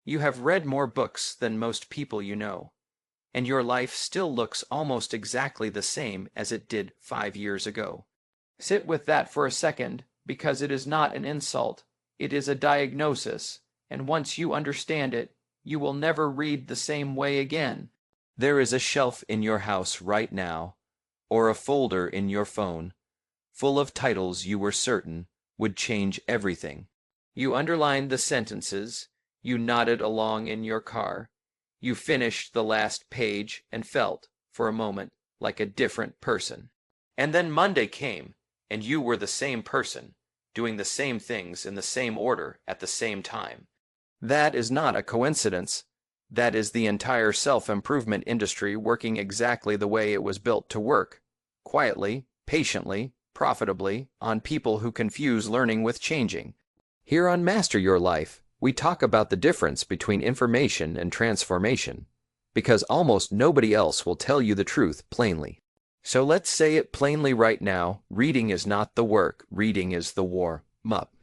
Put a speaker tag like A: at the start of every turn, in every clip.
A: You have read more books than most people you know, and your life still looks almost exactly the same as it did 5 years ago. Sit with that for a second, because it is not an insult, it is a diagnosis, and once you understand it, you will never read the same way again. There is a shelf in your house right now, or a folder in your phone, full of titles you were certain would change everything. You underlined the sentences, you nodded along in your car, you finished the last page and felt, for a moment, like a different person. And then Monday came, and you were the same person, doing the same things in the same order at the same time. That is not a coincidence. That is the entire self-improvement industry working exactly the way it was built to work, quietly, patiently, profitably, on people who confuse learning with changing. Here on Master Your Life, we talk about the difference between information and transformation, because almost nobody else will tell you the truth plainly. So let's say it plainly right now, reading is not the work, reading is the warm-up.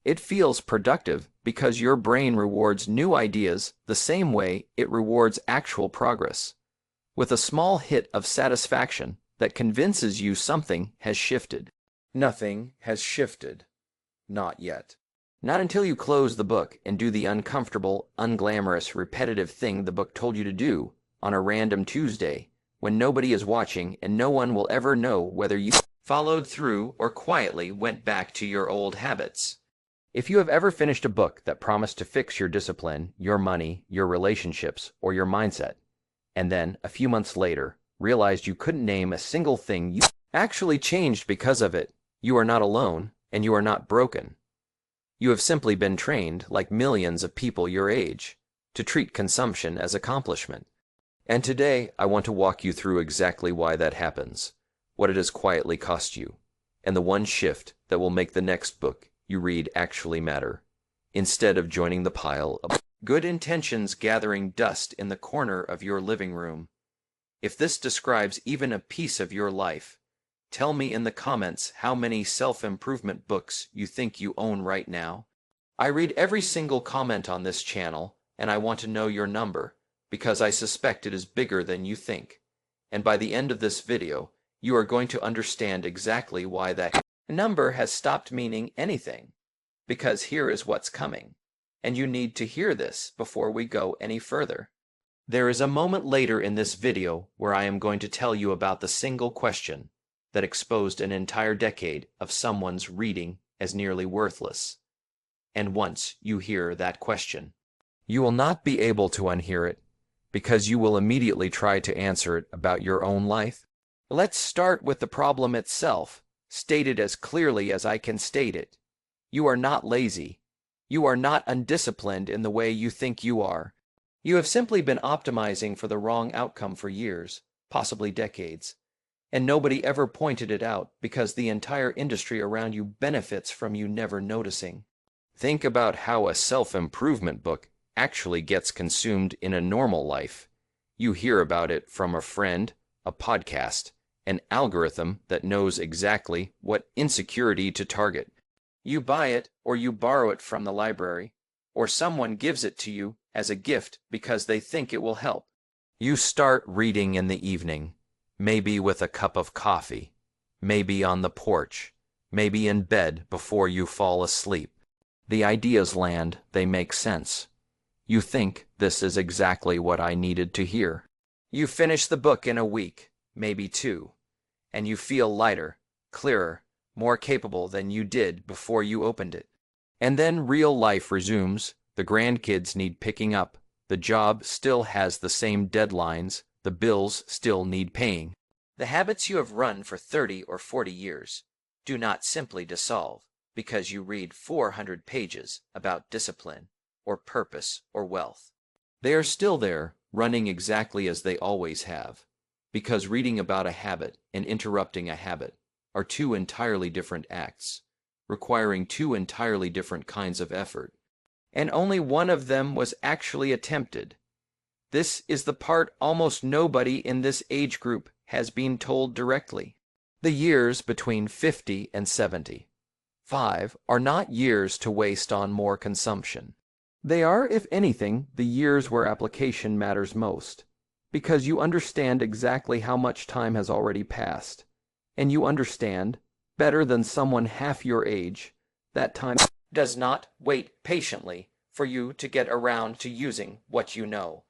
A: It feels productive because your brain rewards new ideas the same way it rewards actual progress, with a small hit of satisfaction that convinces you something has shifted. Nothing has shifted. Not yet. Not until you close the book and do the uncomfortable, unglamorous, repetitive thing the book told you to do on a random Tuesday, when nobody is watching and no one will ever know whether you followed through or quietly went back to your old habits. If you have ever finished a book that promised to fix your discipline, your money, your relationships, or your mindset, and then, a few months later, realized you couldn't name a single thing you actually changed because of it, you are not alone, and you are not broken. You have simply been trained, like millions of people your age, to treat consumption as accomplishment. And today, I want to walk you through exactly why that happens, what it has quietly cost you, and the one shift that will make the next book you read actually matter, instead of joining the pile of good intentions gathering dust in the corner of your living room. If this describes even a piece of your life, tell me in the comments how many self-improvement books you think you own right now. I read every single comment on this channel, and I want to know your number, because I suspect it is bigger than you think. And by the end of this video, you are going to understand exactly why that number has stopped meaning anything. Because here is what's coming. And you need to hear this before we go any further. There is a moment later in this video where I am going to tell you about the single question that exposed an entire decade of someone's reading as nearly worthless. And once you hear that question, you will not be able to unhear it, because you will immediately try to answer it about your own life. Let's start with the problem itself, stated as clearly as I can state it. You are not lazy. You are not undisciplined in the way you think you are. You have simply been optimizing for the wrong outcome for years, possibly decades. And nobody ever pointed it out because the entire industry around you benefits from you never noticing. Think about how a self-improvement book actually gets consumed in a normal life. You hear about it from a friend, a podcast, an algorithm that knows exactly what insecurity to target. You buy it or you borrow it from the library, or someone gives it to you as a gift because they think it will help. You start reading in the evening. Maybe with a cup of coffee, maybe on the porch, maybe in bed before you fall asleep. The ideas land, they make sense. You think this is exactly what I needed to hear. You finish the book in a week, maybe 2, and you feel lighter, clearer, more capable than you did before you opened it. And then real life resumes, the grandkids need picking up, the job still has the same deadlines, the bills still need paying. The habits you have run for 30 or 40 years do not simply dissolve because you read 400 pages about discipline or purpose or wealth. They are still there, running exactly as they always have, because reading about a habit and interrupting a habit are two entirely different acts, requiring two entirely different kinds of effort, and only one of them was actually attempted. This is the part almost nobody in this age group has been told directly. The years between 50 and 75 are not years to waste on more consumption. They are, if anything, the years where application matters most, because you understand exactly how much time has already passed, and you understand, better than someone half your age, that time does not wait patiently for you to get around to using what you know.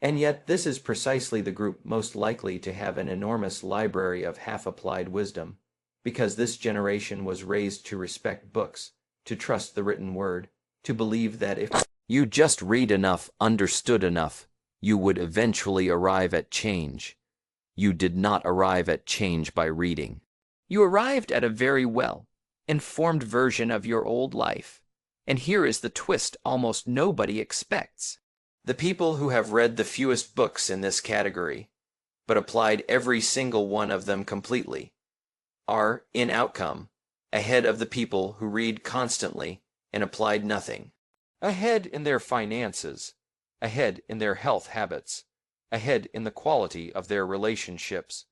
A: And yet this is precisely the group most likely to have an enormous library of half-applied wisdom, because this generation was raised to respect books, to trust the written word, to believe that if you just read enough, understood enough, you would eventually arrive at change. You did not arrive at change by reading. You arrived at a very well-informed version of your old life. And here is the twist almost nobody expects. The people who have read the fewest books in this category, but applied every single one of them completely, are, in outcome, ahead of the people who read constantly and applied nothing. Ahead in their finances, ahead in their health habits, ahead in the quality of their relationships.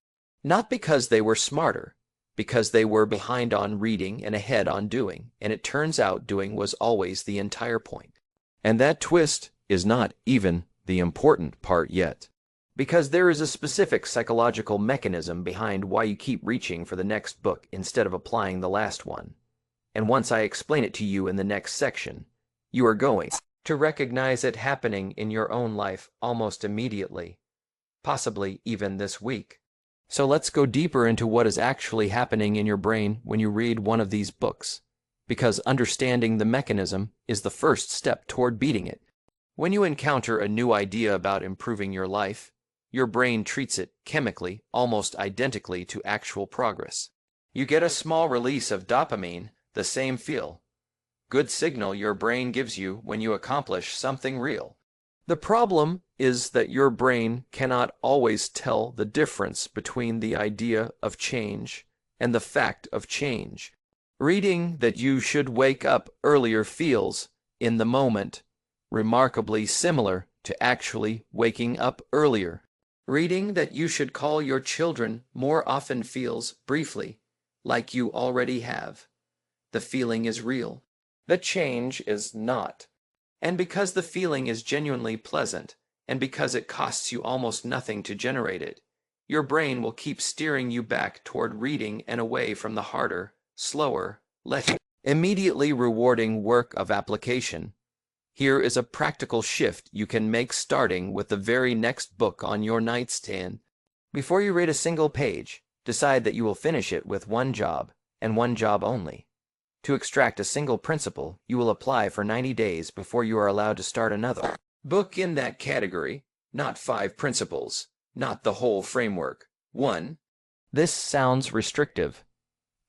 A: Not because they were smarter, because they were behind on reading and ahead on doing, and it turns out doing was always the entire point. And that twist is not even the important part yet, because there is a specific psychological mechanism behind why you keep reaching for the next book instead of applying the last one. And once I explain it to you in the next section, you are going to recognize it happening in your own life almost immediately, possibly even this week. So let's go deeper into what is actually happening in your brain when you read one of these books, because understanding the mechanism is the first step toward beating it. When you encounter a new idea about improving your life, your brain treats it chemically almost identically to actual progress. You get a small release of dopamine, the same feel-good signal your brain gives you when you accomplish something real. The problem is that your brain cannot always tell the difference between the idea of change and the fact of change. Reading that you should wake up earlier feels, in the moment, remarkably similar to actually waking up earlier. Reading that you should call your children more often feels, briefly, like you already have. The feeling is real. The change is not. And because the feeling is genuinely pleasant, and because it costs you almost nothing to generate it, your brain will keep steering you back toward reading and away from the harder, slower, less immediately rewarding work of application. Here is a practical shift you can make starting with the very next book on your nightstand. Before you read a single page, decide that you will finish it with one job, and one job only. To extract a single principle, you will apply for 90 days before you are allowed to start another book in that category, not 5 principles, not the whole framework. 1. This sounds restrictive,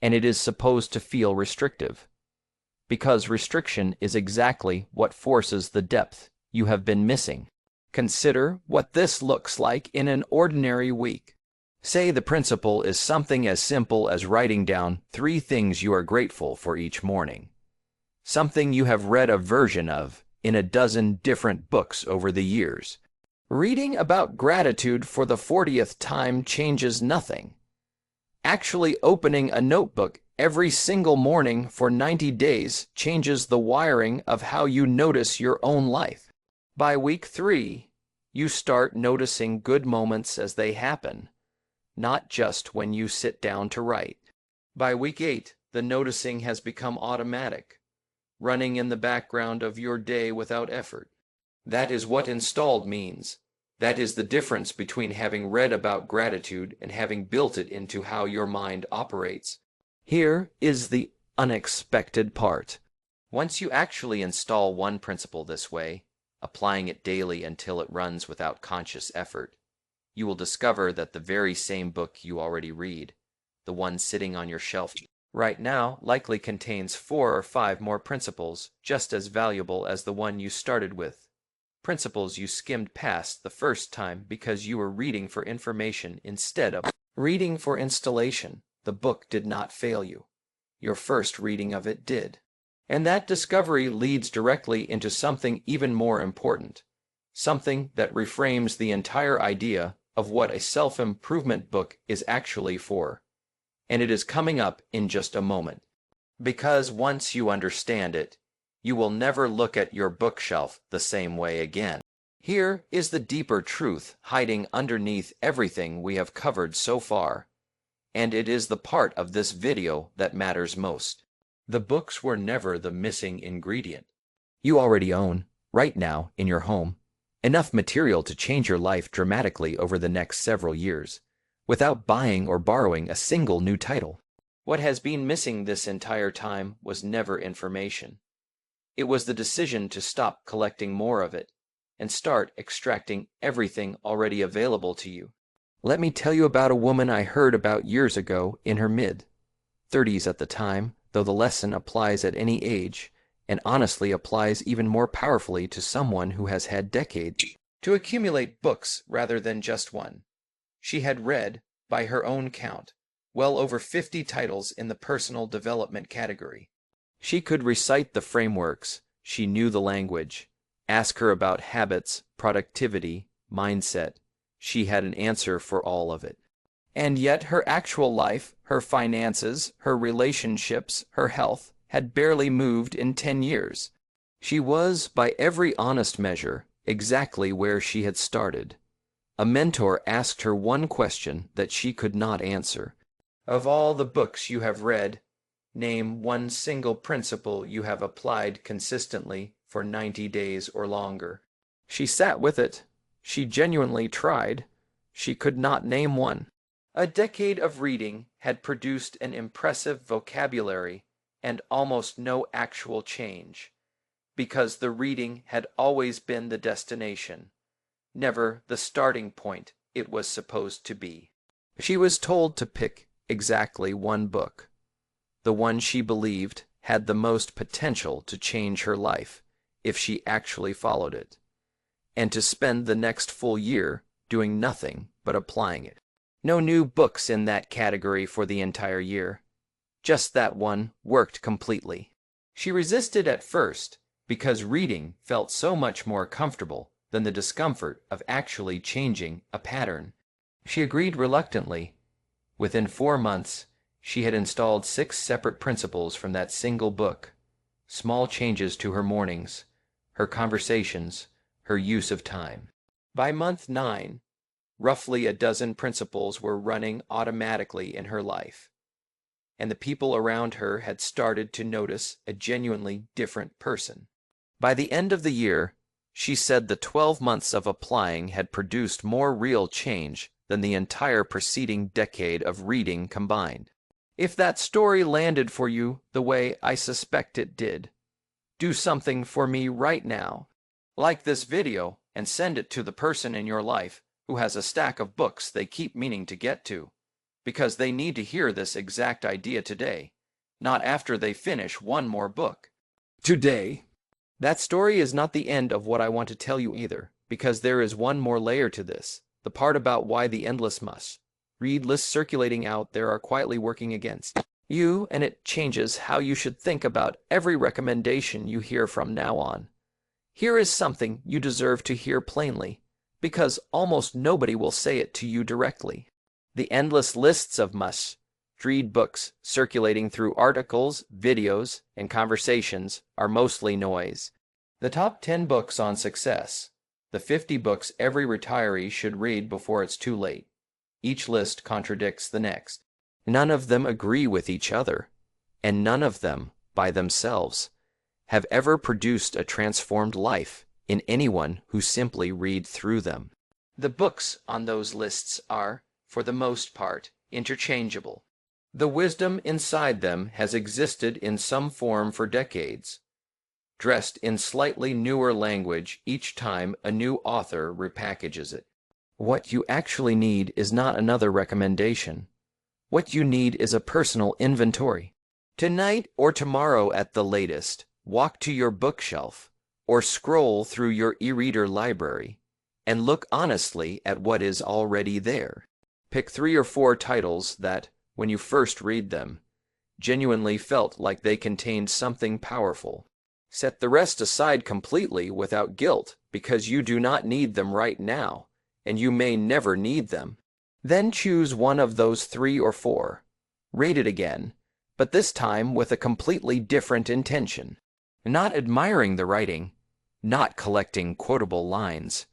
A: and it is supposed to feel restrictive, because restriction is exactly what forces the depth you have been missing. Consider what this looks like in an ordinary week. Say the principle is something as simple as writing down 3 things you are grateful for each morning. Something you have read a version of in a dozen different books over the years. Reading about gratitude for the 40th time changes nothing. Actually opening a notebook every single morning for 90 days changes the wiring of how you notice your own life. By week 3, you start noticing good moments as they happen, not just when you sit down to write. By week 8, the noticing has become automatic, running in the background of your day without effort. That is what installed means. That is the difference between having read about gratitude and having built it into how your mind operates. Here is the unexpected part. Once you actually install one principle this way, applying it daily until it runs without conscious effort, you will discover that the very same book you already read, the one sitting on your shelf right now, likely contains 4 or 5 more principles just as valuable as the one you started with. Principles you skimmed past the first time because you were reading for information instead of reading for installation. The book did not fail you. Your first reading of it did. And that discovery leads directly into something even more important, something that reframes the entire idea of what a self-improvement book is actually for. And it is coming up in just a moment. Because once you understand it, you will never look at your bookshelf the same way again. Here is the deeper truth hiding underneath everything we have covered so far, and it is the part of this video that matters most. The books were never the missing ingredient. You already own, right now in your home, enough material to change your life dramatically over the next several years, without buying or borrowing a single new title. What has been missing this entire time was never information. It was the decision to stop collecting more of it and start extracting everything already available to you. Let me tell you about a woman I heard about years ago in her mid-30s at the time, though the lesson applies at any age, and honestly applies even more powerfully to someone who has had decades to accumulate books rather than just one. She had read, by her own count, well over 50 titles in the personal development category. She could recite the frameworks, she knew the language. Ask her about habits, productivity, mindset. She had an answer for all of it. And yet her actual life, her finances, her relationships, her health, had barely moved in 10 years. She was, by every honest measure, exactly where she had started. A mentor asked her one question that she could not answer. Of all the books you have read, name one single principle you have applied consistently for 90 days or longer. She sat with it. She genuinely tried. She could not name one. A decade of reading had produced an impressive vocabulary and almost no actual change, because the reading had always been the destination, never the starting point it was supposed to be. She was told to pick exactly one book, the one she believed had the most potential to change her life if she actually followed it, and to spend the next full year doing nothing but applying it. No new books in that category for the entire year. Just that one worked completely. She resisted at first because reading felt so much more comfortable than the discomfort of actually changing a pattern. She agreed reluctantly. Within 4 months, she had installed 6 separate principles from that single book. Small changes to her mornings, her conversations, her use of time. By month 9, roughly a dozen principles were running automatically in her life, and the people around her had started to notice a genuinely different person. By the end of the year, she said the 12 months of applying had produced more real change than the entire preceding decade of reading combined. If that story landed for you the way I suspect it did, do something for me right now. Like this video and send it to the person in your life who has a stack of books they keep meaning to get to, because they need to hear this exact idea today, not after they finish one more book. Today. That story is not the end of what I want to tell you either, because there is one more layer to this, the part about why the endless must-read lists circulating out there are quietly working against you, and it changes how you should think about every recommendation you hear from now on. Here is something you deserve to hear plainly, because almost nobody will say it to you directly. The endless lists of must-read books circulating through articles, videos, and conversations are mostly noise. The top 10 books on success, the 50 books every retiree should read before it's too late. Each list contradicts the next. None of them agree with each other, and none of them, by themselves, have ever produced a transformed life in anyone who simply read through them. The books on those lists are, for the most part, interchangeable. The wisdom inside them has existed in some form for decades, dressed in slightly newer language each time a new author repackages it. What you actually need is not another recommendation. What you need is a personal inventory. Tonight or tomorrow at the latest, walk to your bookshelf or scroll through your e-reader library and look honestly at what is already there. Pick 3 or 4 titles that, when you first read them, genuinely felt like they contained something powerful. Set the rest aside completely without guilt because you do not need them right now, and you may never need them. Then choose one of those 3 or 4. Read it again, but this time with a completely different intention. Not admiring the writing, not collecting quotable lines,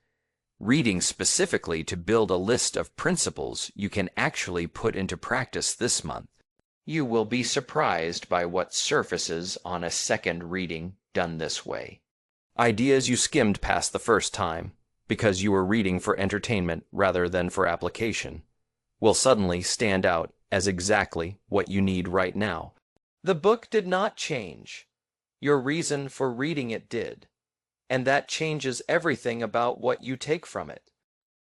A: reading specifically to build a list of principles you can actually put into practice this month. You will be surprised by what surfaces on a second reading done this way. Ideas you skimmed past the first time, because you were reading for entertainment rather than for application, will suddenly stand out as exactly what you need right now. The book did not change. Your reason for reading it did. And that changes everything about what you take from it.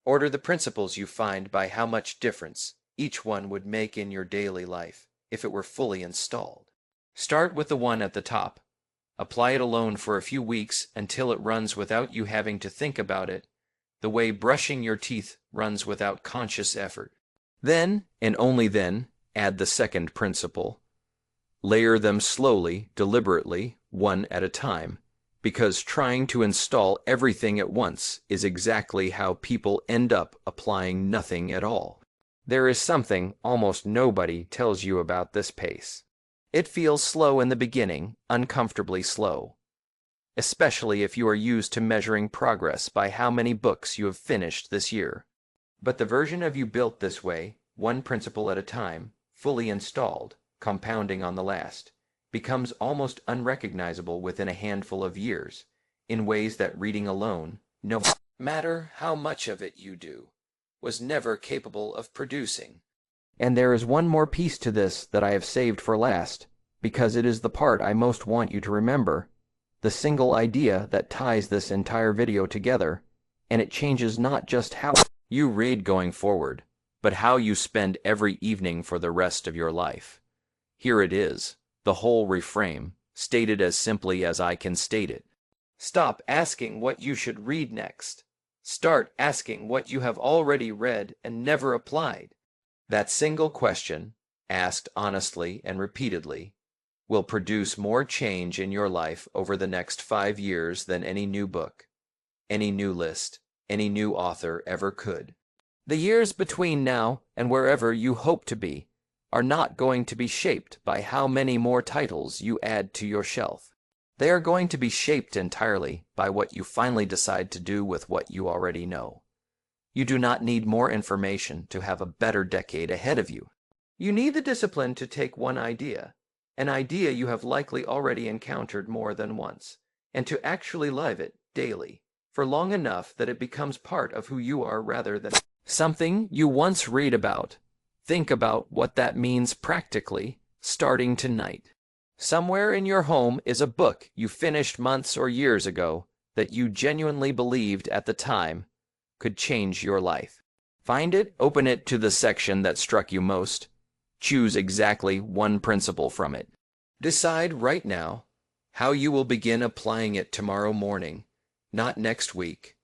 A: Order the principles you find by how much difference each one would make in your daily life if it were fully installed. Start with the one at the top. Apply it alone for a few weeks until it runs without you having to think about it, the way brushing your teeth runs without conscious effort. Then, and only then, add the second principle. Layer them slowly, deliberately, one at a time, because trying to install everything at once is exactly how people end up applying nothing at all. There is something almost nobody tells you about this pace. It feels slow in the beginning, uncomfortably slow, especially if you are used to measuring progress by how many books you have finished this year. But the version of you built this way, one principle at a time, fully installed, compounding on the last, becomes almost unrecognizable within a handful of years, in ways that reading alone, no matter how much of it you do, was never capable of producing. And there is one more piece to this that I have saved for last, because it is the part I most want you to remember, the single idea that ties this entire video together, and it changes not just how you read going forward, but how you spend every evening for the rest of your life. Here it is, the whole reframe, stated as simply as I can state it. Stop asking what you should read next. Start asking what you have already read and never applied. That single question, asked honestly and repeatedly, will produce more change in your life over the next 5 years than any new book, any new list, any new author ever could. The years between now and wherever you hope to be are not going to be shaped by how many more titles you add to your shelf. They are going to be shaped entirely by what you finally decide to do with what you already know. You do not need more information to have a better decade ahead of you. You need the discipline to take one idea, an idea you have likely already encountered more than once, and to actually live it daily, for long enough that it becomes part of who you are rather than something you once read about. Think about what that means practically, starting tonight. Somewhere in your home is a book you finished months or years ago that you genuinely believed at the time could change your life. Find it, open it to the section that struck you most. Choose exactly one principle from it. Decide right now how you will begin applying it tomorrow morning, not next week,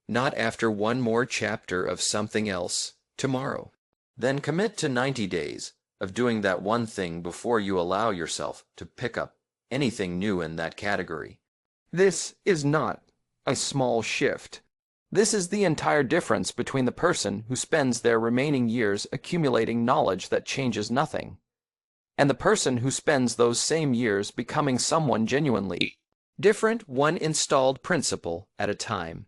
A: not after one more chapter of something else tomorrow. Then commit to 90 days of doing that one thing before you allow yourself to pick up anything new in that category. This is not a small shift. This is the entire difference between the person who spends their remaining years accumulating knowledge that changes nothing, and the person who spends those same years becoming someone genuinely different, one installed principle at a time.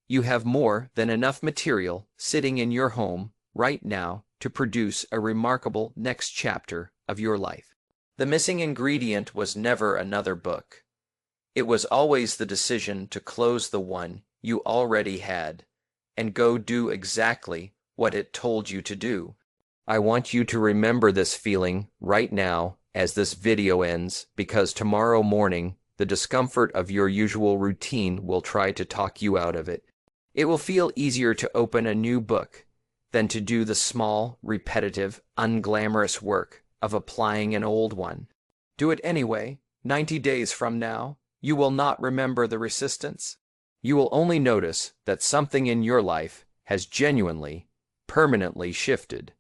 A: You have more than enough material sitting in your home right now to produce a remarkable next chapter of your life. The missing ingredient was never another book. It was always the decision to close the one you already had and go do exactly what it told you to do. I want you to remember this feeling right now as this video ends, because tomorrow morning the discomfort of your usual routine will try to talk you out of it. It will feel easier to open a new book than to do the small, repetitive, unglamorous work of applying an old one. Do it anyway. 90 days from now, you will not remember the resistance. You will only notice that something in your life has genuinely, permanently shifted,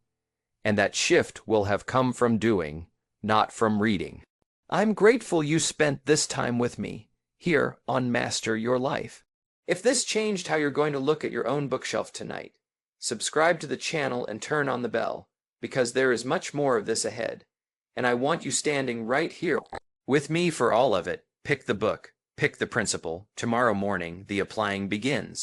A: and that shift will have come from doing, not from reading. I'm grateful you spent this time with me, here on Master Your Life. If this changed how you're going to look at your own bookshelf tonight, subscribe to the channel and turn on the bell, because there is much more of this ahead, and I want you standing right here with me for all of it. Pick the book, pick the principle. Tomorrow morning, the applying begins.